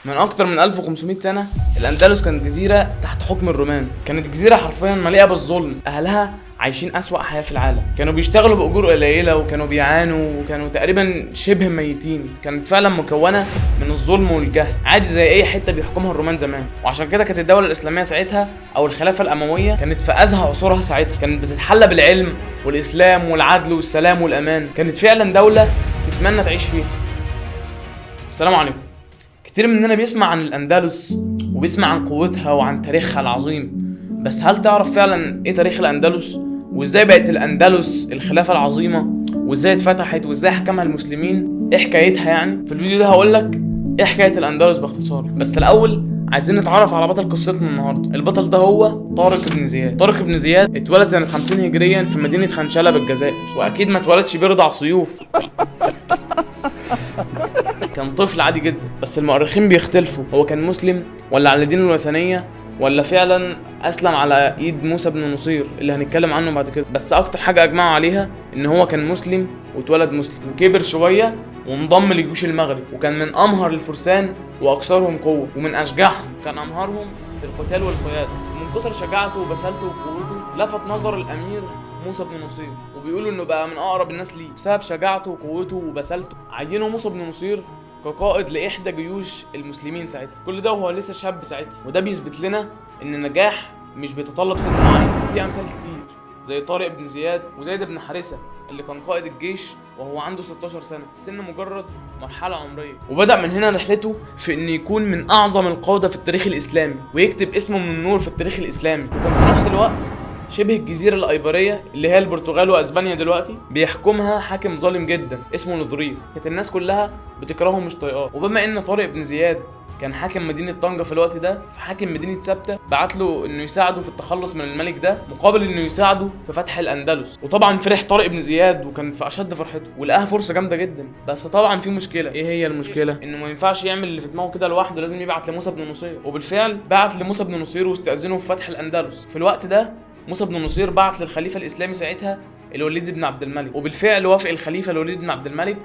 من اكتر من 1500 سنه الاندلس كانت جزيره تحت حكم الرومان. كانت جزيره حرفيا مليئه بالظلم، اهلها عايشين اسوأ حياه في العالم، كانوا بيشتغلوا باجور قليله وكانوا بيعانوا وكانوا تقريبا شبه ميتين. كانت فعلا مكونه من الظلم والجهل، عادي زي اي حته بيحكمها الرومان زمان. وعشان كده كانت الدوله الاسلاميه ساعتها او الخلافه الامويه كانت في ازهى عصورها ساعتها، كانت بتتحلى بالعلم والاسلام والعدل والسلام والامان. كانت فعلا دوله تتمنى تعيش فيها. السلام عليكم. كتير مننا بيسمع عن الأندلس وبيسمع عن قوتها وعن تاريخها العظيم، بس هل تعرف فعلا ايه تاريخ الأندلس؟ وازاي بقت الأندلس الخلافة العظيمة؟ وازاي اتفتحت؟ وازاي حكمها المسلمين؟ ايه حكايتها يعني؟ في الفيديو ده هقولك ايه حكاية الأندلس باختصار. بس الأول عايزين نتعرف على بطل قصتنا النهارده. البطل ده هو طارق بن زياد. طارق بن زياد اتولد سنة 50 هجريا في مدينة خنشلة بالجزائر، وأكيد ما اتولدش بيرضع سيوف. كان طفل عادي جدا، بس المؤرخين بيختلفوا هو كان مسلم ولا على دين الوثنيه ولا فعلا اسلم على ايد موسى بن نصير اللي هنتكلم عنه بعد كده. بس اكتر حاجه اجمعوا عليها ان هو كان مسلم واتولد مسلم وكبر شويه وانضم لجيوش المغرب، وكان من امهر الفرسان واكثرهم قوه ومن اشجعهم، كان امهرهم في القتال والقياده. ومن كتر شجاعته وبسالته وقوته لفت نظر الامير موسى بن نصير، وبيقولوا انه بقى من اقرب الناس ليه بسبب شجاعته وقوته وبسالته. عينوا موسى بن نصير كقائد لاحدى جيوش المسلمين ساعتها، كل ده وهو لسه شاب ساعتها. وده بيثبت لنا ان النجاح مش بيتطلب سن معين. وفي امثال كتير زي طارق بن زياد وزيد بن حارثه اللي كان قائد الجيش وهو عنده 16 سنه. السن مجرد مرحله عمريه، وبدا من هنا رحلته في انه يكون من اعظم القاده في التاريخ الاسلامي ويكتب اسمه من النور في التاريخ الاسلامي. وكان في نفس الوقت شبه الجزيرة الأيبرية اللي هي البرتغال وأسبانيا دلوقتي بيحكمها حاكم ظالم جدا اسمه نظرير. كانت الناس كلها بتكرهه مش طايقاه. وبما إن طارق بن زياد كان حاكم مدينة طنجة في الوقت ده، فحاكم مدينة سبتة بعت له إنه يساعده في التخلص من الملك ده مقابل إنه يساعده في فتح الأندلس. وطبعا فرح طارق بن زياد وكان في أشد فرحته ولقاها فرصة جامدة جدا. بس طبعا في مشكلة. إيه هي المشكلة؟ إنه ما ينفعش يعمل اللي في دماغه كده لوحده، لازم يبعت لموسى بن نصير. وبالفعل بعت لموسى بن نصير واستأذنه في فتح الأندلس. في الوقت ده موسى بن نصير بعت للخليفه الاسلامي ساعتها الوليد بن عبد الملك، وبالفعل وافق الخليفه الوليد بن عبد الملك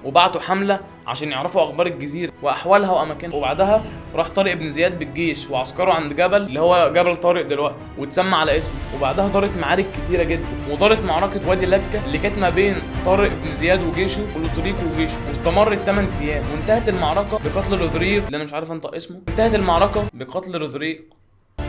وبعتوا حمله عشان يعرفوا اخبار الجزيره واحوالها واماكنها. وبعدها راح طارق بن زياد بالجيش وعسكره عند جبل اللي هو جبل طارق دلوقتي واتسمى على اسمه. وبعدها دارت معارك كتيره جدا، ودارت معركه وادي لكه اللي كانت ما بين طارق بن زياد وجيشه ولوثريك وجيشه، واستمرت 8 ايام. وانتهت المعركه بقتل لوثريك اللي انا مش عارف انطق اسمه. انتهت المعركه بقتل لوثريك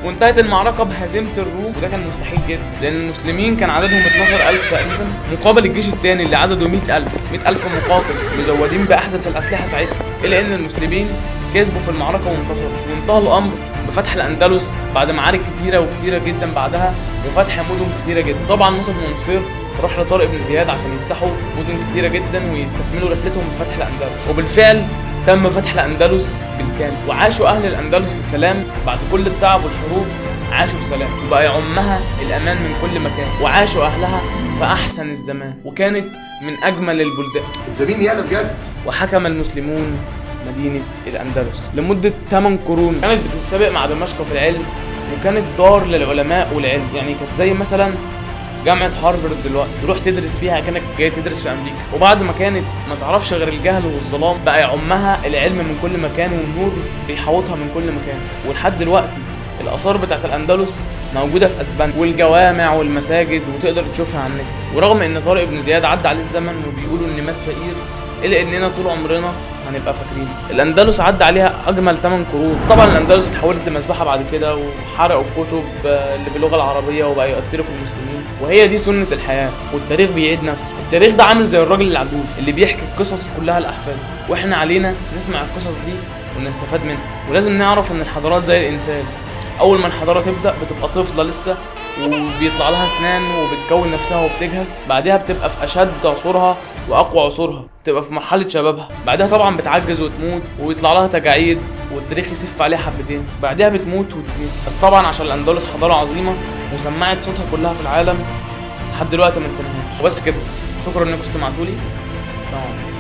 وانتهت المعركة بهزيمة الروم، وده كان مستحيل جدا لأن المسلمين كان عددهم 12000 تقريبا مقابل الجيش الثاني اللي عدده 100,000 مقاتل مزودين بأحدث الأسلحة ساعتها. إلا إن المسلمين كسبوا في المعركة وانتصروا، وانتهى الأمر بفتح الأندلس بعد معارك كتيرة جدا بعدها وفتح مدن كتيرة جدا. طبعا موسى بن نصير راح لطارق بن زياد عشان يفتحوا مدن كتيرة جدا ويستكملوا رحلتهم بفتح الأندلس. وبالفعل تم فتح الأندلس بالكامل، وعاشوا أهل الأندلس في سلام بعد كل التعب والحروب. عاشوا في سلام وبقى يعمها الأمان من كل مكان، وعاشوا أهلها في أحسن الزمان، وكانت من أجمل البلدان. أنت مين يالا بجد؟ وحكم المسلمون مدينة الأندلس لمدة 8 قرون. كانت بتتسابق مع دمشق في العلم، وكانت دار للعلماء والعلم. يعني كانت زي مثلا جامعة هارفارد دلوقتي تروح تدرس فيها كأنك جاي تدرس في أمريكا. وبعد ما كانت ما تعرفش غير الجهل والظلام بقى يعمها العلم من كل مكان، والنور بيحوطها من كل مكان. ولحد دلوقتي الآثار بتاعت الأندلس موجودة في أسبانيا والجوامع والمساجد وتقدر تشوفها على النت. ورغم إن طارق بن زياد عدى عليه الزمن وبيقولوا إن مات فقير، إلا إننا طول عمرنا هنبقى فاكرين الأندلس عدى عليها أجمل 8 قرون. طبعا الأندلس اتحولت لمذبحة بعد كده، وحرقوا الكتب اللي باللغة العربية وبقى يقتلوا في المسلمين. وهي دي سنة الحياة، والتاريخ بيعيد نفسه. التاريخ ده عامل زي الراجل العجوز اللي بيحكي القصص كلها لأحفاده، واحنا علينا نسمع القصص دي ونستفاد منها. ولازم نعرف ان الحضارات زي الانسان، اول ما الحضاره تبدا بتبقى طفله لسه وبيطلع لها اسنان وبتكون نفسها وبتجهز. بعدها بتبقى في اشد عصورها واقوى عصورها، بتبقى في مرحله شبابها. بعدها طبعا بتعجز وتموت ويطلع لها تجاعيد والتاريخ يسف عليها حبتين. بعدها بتموت وتتنسي. بس طبعا عشان الاندلس حضاره عظيمه وسمعت صوتها كلها في العالم لحد دلوقتي ما نسيناهاش. وبس كده، شكرا انكم استمعتوا لي. سلام عليكم.